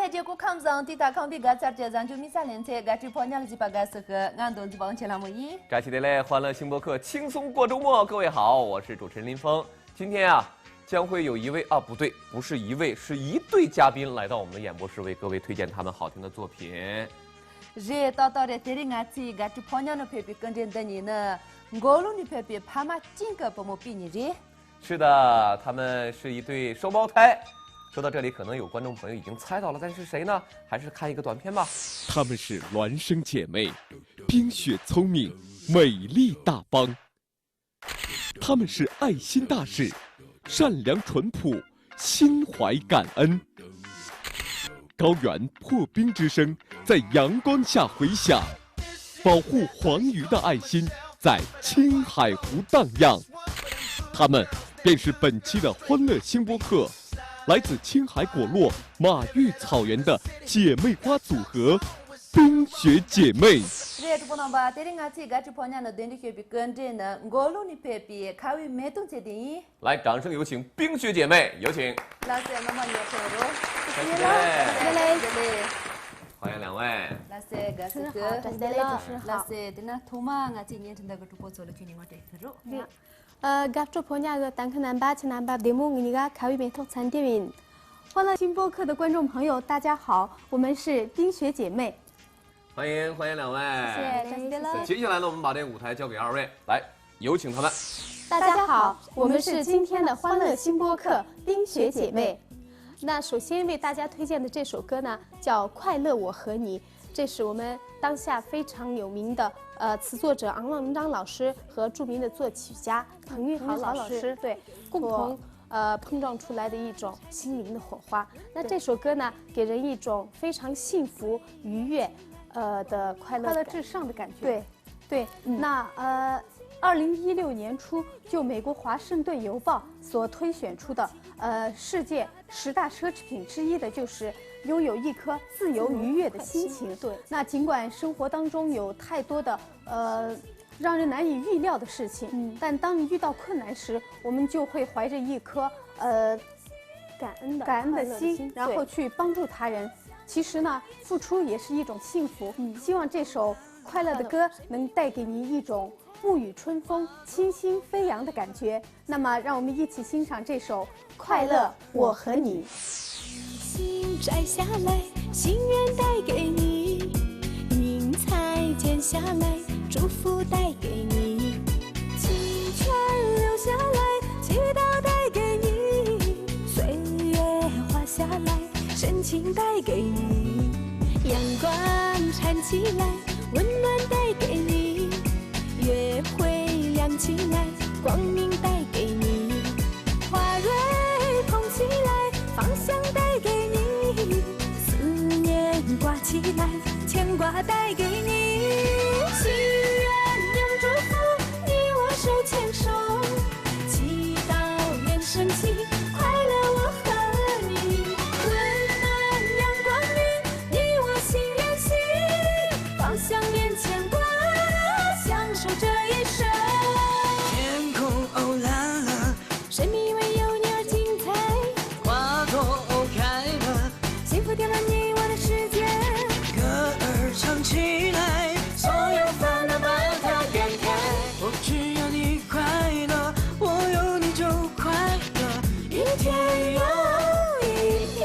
来结果康上地大康的个在这上就米啥连菜，个只泡娘的几把个是个俺都是帮起来么伊。扎起的嘞，欢乐星播客轻松过周末，各位好，我是主持人林峰。今天啊，将会有一位啊，不对，不是一位，是一对嘉宾来到我们的演播室，为各位推荐他们好听的作品。热到的这里俺自个只泡娘的配比跟着的你呢，我路的配比怕嘛金个不么比你热。是的，他们是一对双胞胎。说到这里，可能有观众朋友已经猜到了，但是谁呢？还是看一个短片吧。她们是孪生姐妹，冰雪聪明，美丽大方。她们是爱心大使，善良淳朴，心怀感恩。高原破冰之声在阳光下回响，保护黄鱼的爱心在青海湖荡漾。她们便是本期的欢乐星播客。来自青海果洛马玉草原的姐妹花组合冰雪姐妹。热不能把这里俺自个只泡娘的等的配比跟着呢，我路的配比看为没动这点。来，掌声有请冰雪姐妹，有请。老师，那么你朋友，谢谢。这里。欢迎两位。老师，个是个，老师，的那图嘛，俺今年真的个主播做了去年我这份肉。gặp chủ phổ nhà当可南巴去南巴节目，你个考一遍脱产电影。欢乐星播客的观众朋友，大家好，我们是冰雪姐妹。欢迎两位。谢谢。接下来呢，我们把这个舞台交给二位，来，有请他们。大家好，我们是今天的欢乐星播客冰雪姐妹。那首先为大家推荐的这首歌呢，叫《快乐我和你》，这是我们当下非常有名的词作者昂浪章老师和著名的作曲家滕玉豪老师对共同碰撞出来的一种心灵的火花。那这首歌呢，给人一种非常幸福愉悦的快乐至上的感觉。对，那2016年初，就美国《华盛顿邮报》所推选出的世界10大奢侈品之一的就是拥有一颗自由愉悦的心情。对，那尽管生活当中有太多的让人难以预料的事情，但当你遇到困难时，我们就会怀着一颗感恩的心，然后去帮助他人。其实呢，付出也是一种幸福。希望这首快乐的歌能带给你一种沐雨春风、清新飞扬的感觉。那么，让我们一起欣赏这首《快乐我和你》。心摘下来，心愿带给你，云彩剪下来，祝福带给你，清泉流下来，祈祷带给你，岁月画下来，深情带给你，阳光缠起来，温暖带给你，月会亮起来，光明带给你，花蕊捧起来，芳香带给你，思念挂起来，牵挂带给你，心愿永祝福，你我手牵手，祈祷愿升起，快乐我和你，温暖阳光里，你我心连心，芳香连牵挂，享受这一生。天空哦蓝了，生命因为有你而精彩，花朵哦开了，幸福点亮你我的世界，歌儿唱起来，所有烦恼把它赶开。我只要你快乐，我有你就快乐，一天又一天。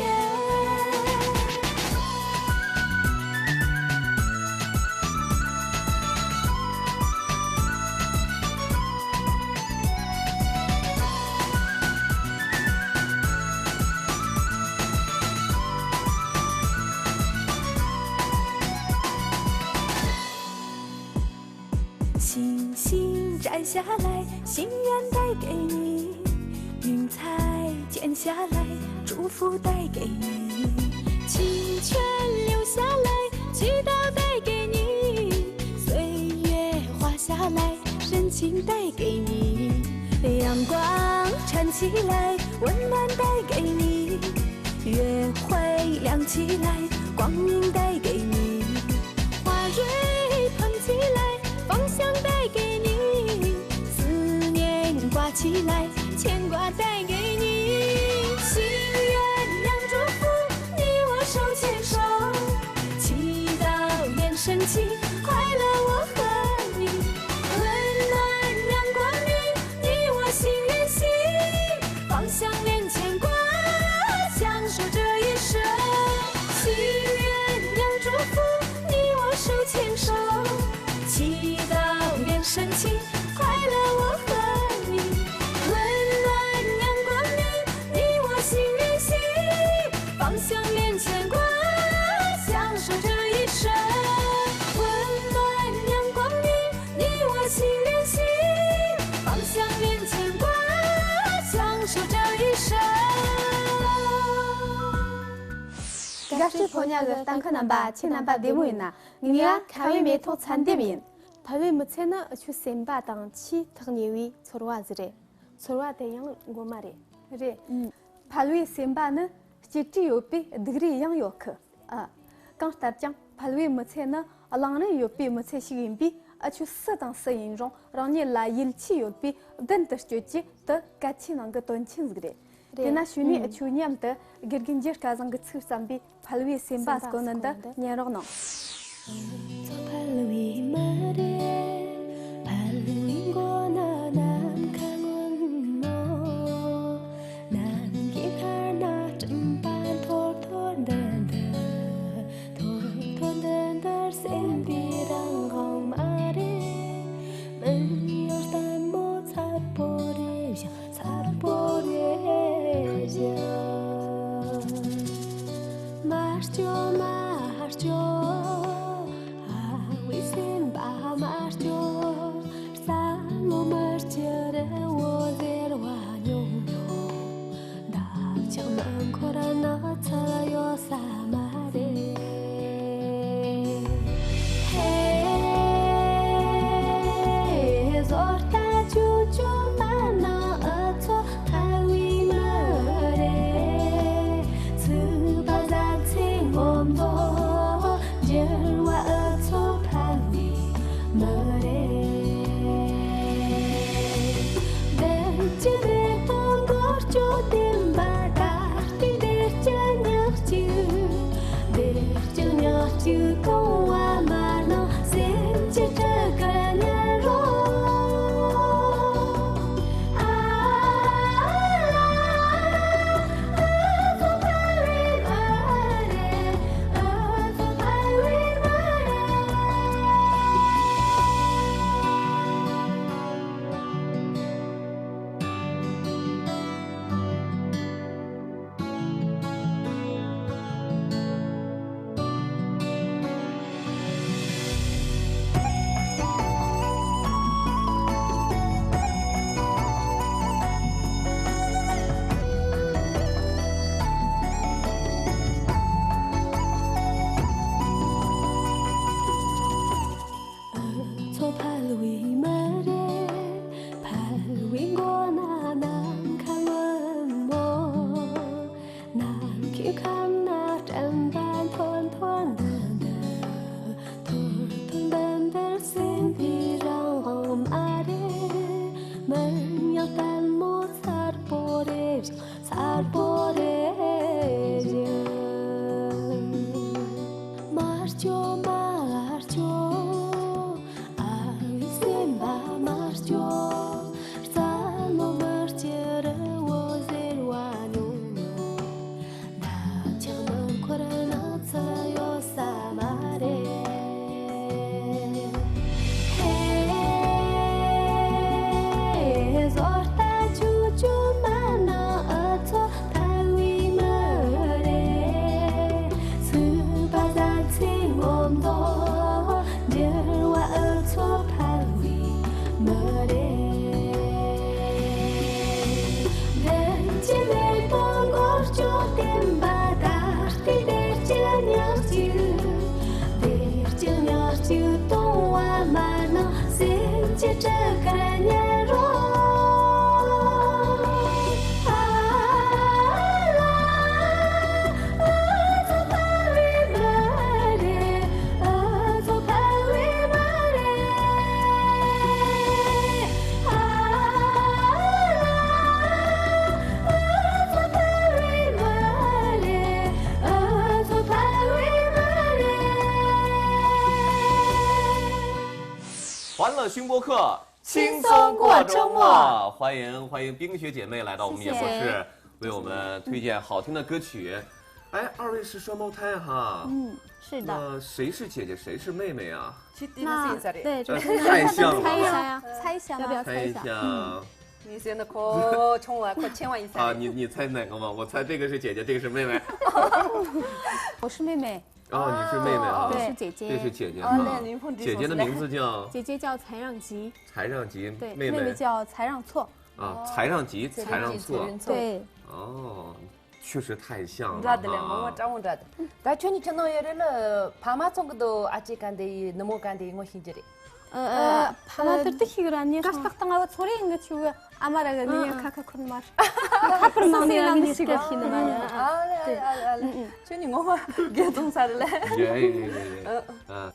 星星摘下来，心愿带给你，云彩剪下来，祝福带给你，清泉流下来，祈祷带给你，岁月画下来，深情带给你，阳光缠起来，温暖带给你，月会亮起来，光明带给你，花蕊捧起来，芳香带给你，思念挂起来，牵挂带给你，心愿两祝福，你我手牵升起，快乐我和你，温暖阳光里，你我心连心，方向连牵挂，享受这一生。心愿要祝福，你我手牵手，祈祷连升起，快乐我和你，温暖阳光里，你我心连心，方向连牵挂，享受这一生。温暖阳光里，你我心连心，方向连牵挂，享受这一生。가시 번역을 땅크 남바 친남바 데모이나 니가 가위메 토찬데민 타위 무체나 추셈바 당치 특니위 소로아즈레 소로아데양 고마레 레 팔위 셈바는 지티요피 드그리 양 요크 아 깡스타장 팔위 무체나 알랑네 요피 무체 시긴비 아추 서당 서인종 랑니 라 일치 요피 덴터스치 더 같이 난거 돈친즈그레 Tena shuni chuniamta girginjir kazang gitsu sambi palwi simbas konanda nyarogno. palwi mare palwi gona nam kangon mo nan gikarna champan thor thor danda sembirang hong mare men yostan mo sapore Marcio, we sing by Marcio, Samo Marcio, was it one you da Chaman Corana, Talayo Samare. Hey, Zorta Chuchu Mana, Ato, Tawi Mare, Subazak Sing Ombo, Jerwa Ato, Tawi Mare. Derche Gorcho Dimba, Darti Derche Nyarchu, Koa Mano, Senche Takanyaro. 欢乐星播客，轻松过周末。欢迎冰雪姐妹来到我们演播室，为我们推荐好听的歌曲。哎，二位是双胞胎哈？是的。那谁是姐姐，谁是妹妹啊？那对，太像了。猜一下呀，猜一下，要不要猜一下？你现在可穷啊，可千万一猜啊！你猜哪个吗？我猜这个是姐姐，这个是妹妹。我是妹妹。哦，你是妹妹啊？对，是姐姐。这是姐姐。姐姐的名字叫？姐姐叫才让吉。才让吉。对，妹妹叫才让错。啊，才让吉，才让错。对。哦，确实太像了。知道的了，我找我知道的。但去年저는 예를 파마 정도 아직 간데 너무 간데 뭐 힘들이. 파마들 뜨히그라니 가스탁당하고 소리 있는 친구가 아마라가 그냥 카카콘 맛. 카프를 먹는 시간 희는 말이야. 저니 뭐가 개동살래. 예.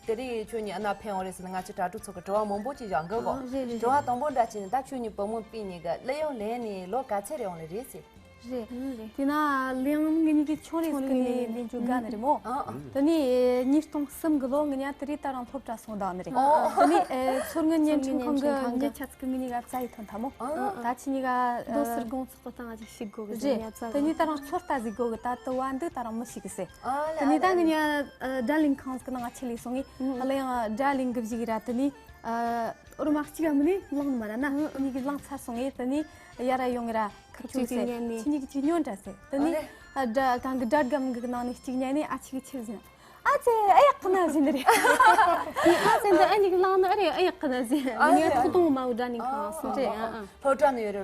대리 저니 나 평원에서 내가 진짜 두서가 좋아 못 보지 안 거고. 좋아 동본다 지는 다 저니 보면 삐니가 레용 레니 로카체리 오늘 리시. Tina liang ngini ki chori skini ni juga nere mo. Tani ni stong sem glo ngini atri tarang thop ta song da nere. Tani chornga nyem chung khang ga chat skini ga tsai thon thamo. Ta chini ga dosir gong tsotang aji shiggo ga nya tsa. Tani tarang chorta zi go ga ta to wan de tarang mo shigse. Tani ta ngini darling khans kana ga chili songi. Ala darling ga jigira tani urmak chiga muni long marana. Ni gi lang sa songi tani yara yongira Chini chini jase. Tani ada kang dadgam gnani chini achi chizna. Ate ayaqna zinri. Ate da ani glana ari ayaqna zin. Ni khudum ma udani khas. Hotan yore.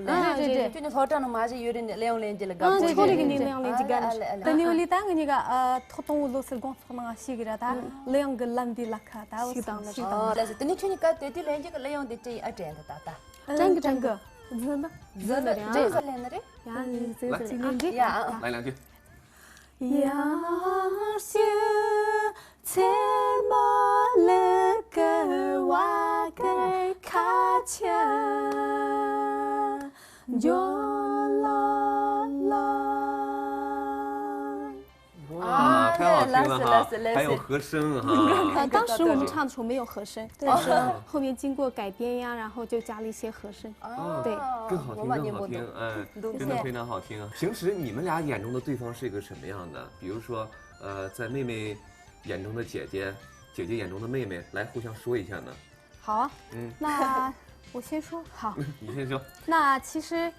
Chini hotan ma ji yore leon lenjel ga. Chori ni leon lenjel ga. Tani oli tang ni ga thoton ulo sel gon khona shigira ta leon glandi lakha ta sidang. Tani chini ka teti lenjel leon de chei atend ta ta. Jang.真的，这是练的嘞。呀，来两句。要是怎么了个瓦个卡恰，就啦啦。哇，太好听了哈！还有和声哈。当时我们唱的时候没有和声，但是后面经过改编呀，然后就加了一些和声。对，更好听，更好听，哎，真的非常好听啊！平时你们俩眼中的对方是一个什么样的？比如说，在妹妹眼中的姐姐，姐姐眼中的妹妹，来互相说一下呢？好啊，那我先说。好，你先说。那其实，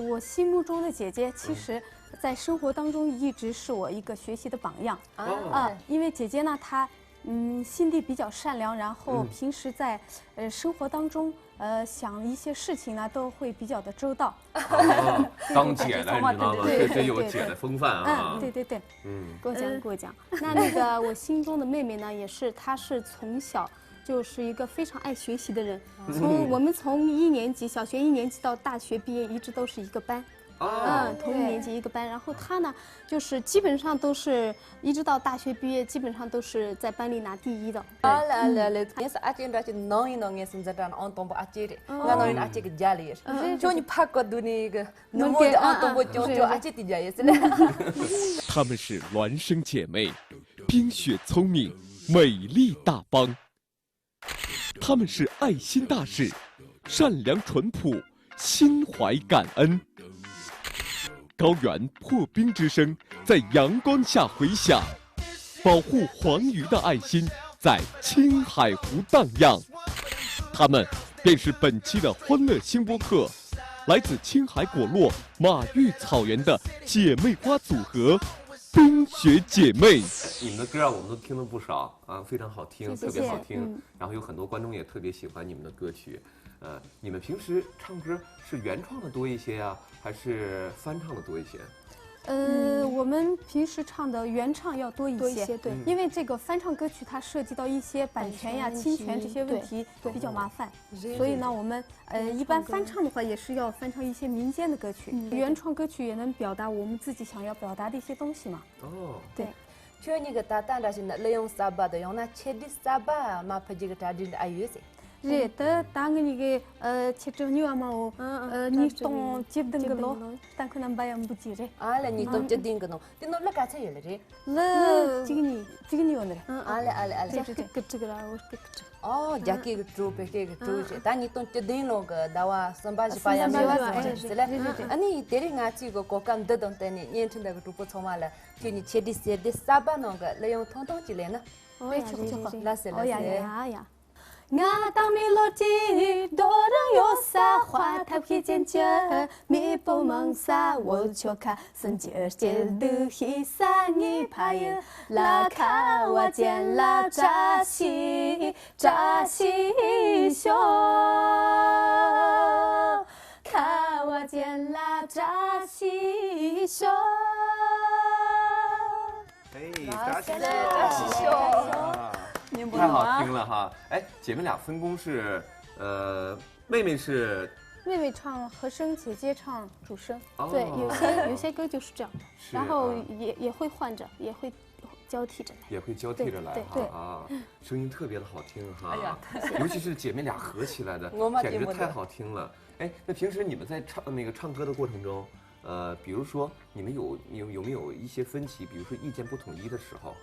我心目中的姐姐，其实在生活当中一直是我一个学习的榜样。因为姐姐呢，她心地比较善良，然后平时在生活当中想一些事情呢都会比较的周到。当姐的，你知道吗？这有姐的风范啊。对，过奖。那个我心中的妹妹呢，也是，她是从小就是一个非常爱学习的人。我们从1年级，小学1年级到大学毕业，一直都是一个班。同1年级一个班，然后他呢，就是基本上都是一直到大学毕业，基本上都是在班里拿第1的。也是阿姐那就弄一弄也是在这安东不阿姐的，那弄阿姐个家里也是，就你拍过的那个，那么的安东不就阿姐的家也是嘞。她们是孪生姐妹，冰雪聪明，美丽大方。她们是爱心大使，善良淳朴，心怀感恩。高原破冰之声在阳光下回响，保护黄鱼的爱心在青海湖荡漾。他们便是本期的欢乐星播客，来自青海果洛马玉草原的姐妹花组合冰雪姐妹。你们的歌我们都听了不少啊，非常好听，特别好听。然后有很多观众也特别喜欢你们的歌曲。你们平时唱歌是原创的多一些呀，还是翻唱的多一些？我们平时唱的原唱要多一些，对，因为这个翻唱歌曲它涉及到一些版权呀、侵权这些问题，比较麻烦。所以呢，我们一般翻唱的话也是要翻唱一些民间的歌曲，原创歌曲也能表达我们自己想要表达的一些东西嘛。对。就那个大胆的是那利用沙巴的，用那切的沙巴嘛，拍这个大的爱乐噻。 네, 당근 이게 치트뉴아마오 니동 집등글로 당근한 바양 부지래. 알레 니또 찌딩거노. 디노 라카차 열레리. 르 지근이 오늘. 알레. 그쪽으로 자키 그 트로페케 그 트로제. 다니 또 찌딩노가 다와 선바지 바야 미와스라. 아니 데링아치 고 코감 드던테니 옌친다 그 트로포 초마라. 튜니 체디세데 사바노가 레용 통통지레나. 야야야. nga tang mi lo chi do rang yo sa hua thap khi chen che mi po mang sa wo cho ka sen jie jie de hi sa ni pa ye la ka wa jian la zha xi xiu ka wa jian la zha xi xiu 太好听了哈！哎，姐妹俩分工是，妹妹是妹妹唱和声，姐姐唱主声。哦对，有些歌就是这样，是然后也会换着，也会交替着来。也会交替着来对哈啊，声音特别的好听哈。哎呀尤其是姐妹俩合起来的我嘛，简直听不得太好听了。哎，那平时你们在唱歌的过程中，比如说你们有没有一些分歧？比如说意见不统一的时候？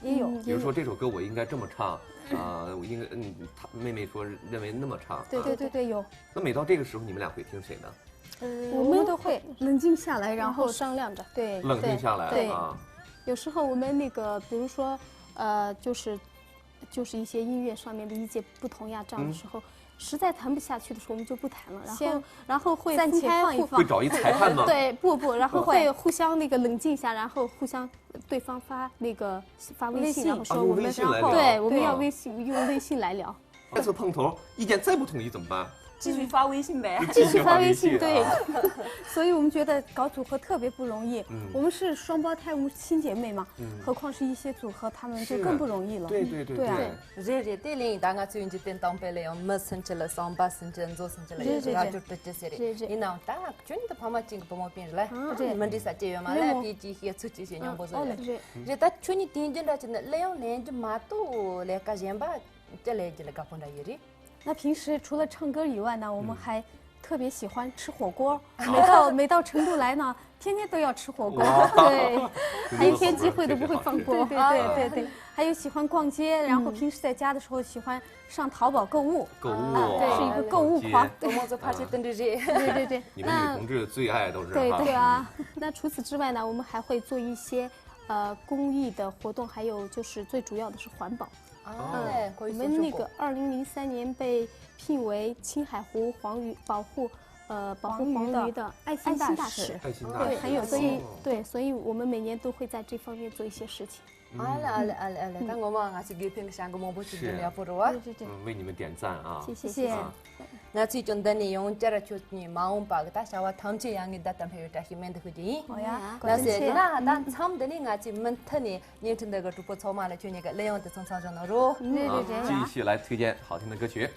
也有。比如说这首歌我应该这么唱，我应该她妹妹说认为那么唱。对，有。那每到这个时候，你们俩会听谁呢？我们都会冷静下来，然后商量着。对，冷静下来对啊。有时候我们那个，比如说，就是一些音乐上面的意见不同呀，这样的时候，实在谈不下去的时候，我们就不谈了，然后会暂且放一放会找一裁判吗？对，不，然后会互相那个冷静一下，然后互相对方发微信，然后说我们对我们要用微信来聊。下次碰头意见再不统一怎么办？继续发微信呗。继续发微信，啊对。所以我们觉得搞组合特别不容易。我们是双胞胎亲姐妹嘛，何况是一些组合，他们就更不容易了。对啊。这对领大家最近点当白了，用么生起了上班生起，做生起了，然后就这些的。你那大就你的爸妈经过爸妈变来，你们这啥节约嘛？来比几些出去些娘不是的。这他去你听见了，真的来用连着马都来个人吧，这来就来搞碰到一人。那平时除了唱歌以外呢，我们还特别喜欢吃火锅。每到成都来呢，天天都要吃火锅。对，还一天机会都不会放过。对。还有喜欢逛街，然后平时在家的时候喜欢上淘宝购物。对，是一个购物狂。我们就怕去等着这。对。你们女同志最爱都是。对啊。那除此之外呢，我们还会做一些公益的活动，还有就是最主要的是环保。我们那个2003年被聘为青海湖黄鱼保护黄鱼的爱心大使，对，很有所以我们每年都会在这方面做一些事情。但我们还是给平常个毛不去的要不着。为你们点赞啊！谢谢。那最近的你用这个就你忙把个大小娃汤这样的大朋友在里面的会的。那是那但他们的那个就们特呢，年轻那个主播草嘛了，就那个利用的从上上那路。继续来推荐好听的歌曲。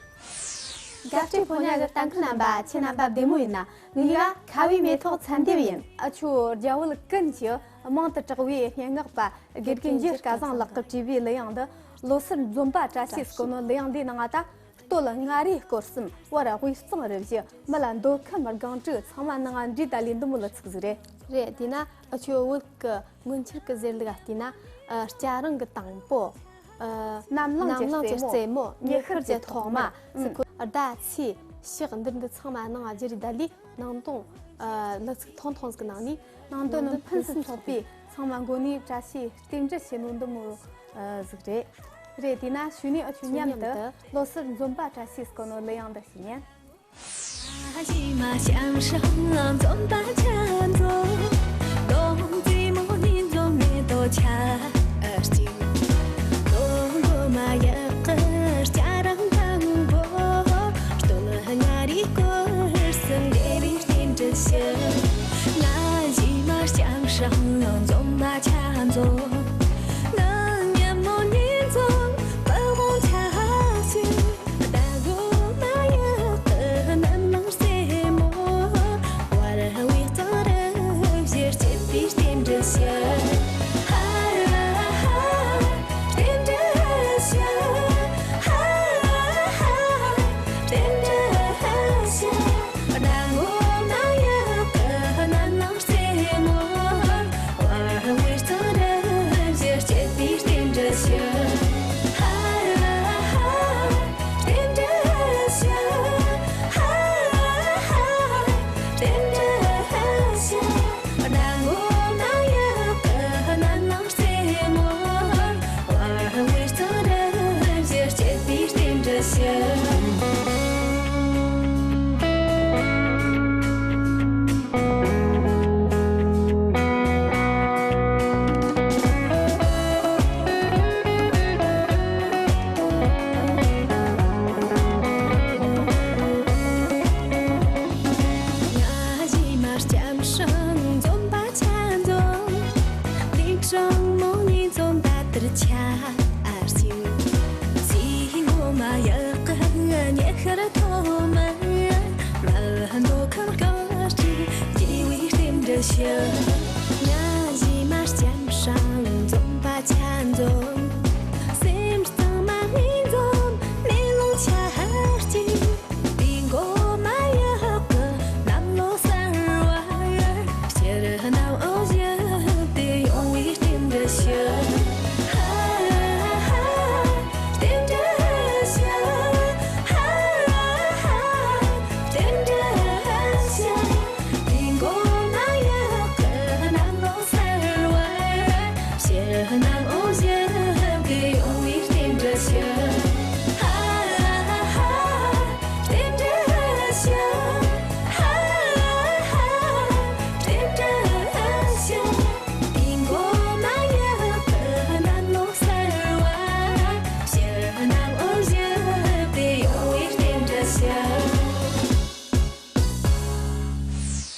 这朋友个单口男吧，前男吧得没呢，你呀咖啡面头餐点边，就叫我了更久，忙得这个月天个吧，给也加上了个 TV 那样的，老是总把这些可能那样的那个的。多了压力高什么，我来会送人些，没难度看门刚这，苍晚那个这大领都没了吃的。对，的呢，就我个吃个这个的呢，家人个当包，男郎就是节目，你喝这汤嘛，是个大气，西人的苍晚那个这里的里，能动，那汤是个哪里，能动能喷死草皮，苍晚过年这些，点这些弄都没，是这。这的呢，去年去年的，老是总把这些搞弄那样的新年。骑马向上，总把前走，冬季木林中面多恰近，冬过马也可家人当过，多了哪里过生给你听这些，那骑马向上，总把前走。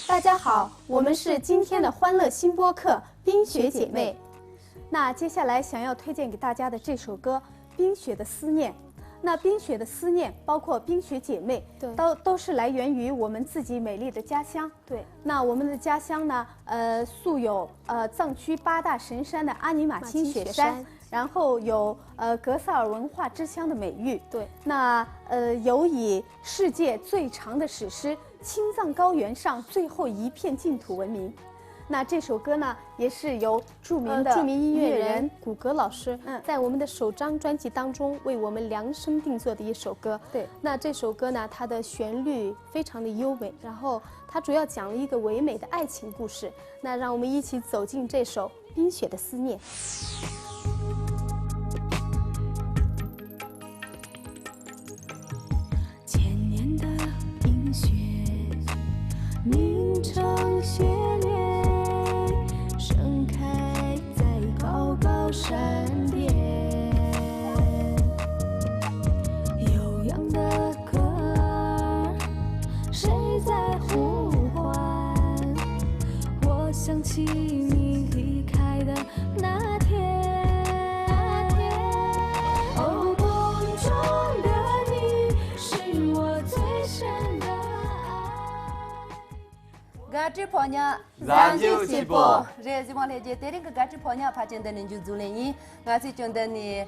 大家好，我们是今天的欢乐新播客《冰雪姐妹》。那接下来想要推荐给大家的这首歌《冰雪的思念》。那冰雪的思念，包括冰雪姐妹，都是来源于我们自己美丽的家乡。对，那我们的家乡呢，素有藏区8大神山的阿尼玛清雪山，然后有格萨尔文化之乡的美誉。对，那有以世界最长的史诗《青藏高原上最后一片净土》闻名。那这首歌呢，也是由著名音乐人谷歌老师，在我们的首张专辑当中为我们量身定做的一首歌。对，那这首歌呢，它的旋律非常的优美，然后它主要讲了一个唯美的爱情故事。那让我们一起走进这首《冰雪的思念》。千年的冰雪凝成雪莲，盛开在高高山巅。悠扬的歌儿，谁在呼唤？我想起你离开的那天。哦，梦中的你是我最深的爱。gachi ponya zanju chibo rezima leje tering gachi ponya pachen den ju zuleni ngasi chondan ni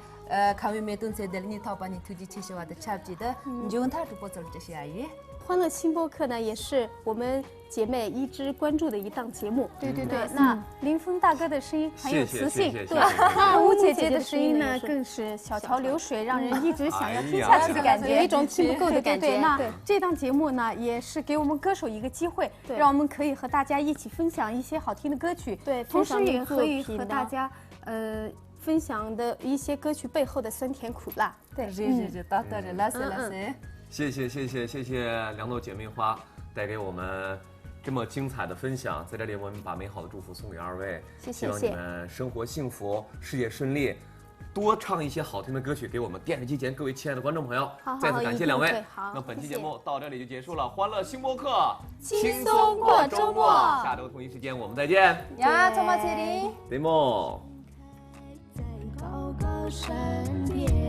kawi metun se delni topani tuji chiswa de chapji de junta tu pozol de xiayi。欢乐新播客呢，也是我们姐妹一直关注的一档节目。对对对，那林峰大哥的声音很有磁性，对，那吴姐姐的声音呢，更是小桥流水，让人一直想要听下去的感觉，有一种听不够的感觉。那这档节目呢，也是给我们歌手一个机会，让我们可以和大家一起分享一些好听的歌曲，对，同时也可以和大家分享的一些歌曲背后的酸甜苦辣。对，到这拉丝拉丝。谢谢两朵姐妹花带给我们这么精彩的分享，在这里我们把美好的祝福送给2位，希望你们生活幸福，事业顺利，多唱一些好听的歌曲给我们电视机前各位亲爱的观众朋友。再次感谢2位。那本期节目到这里就结束了，欢乐新播客，轻松过周末。下周同一时间我们再见。呀，周末见。Demo。在高高山巅。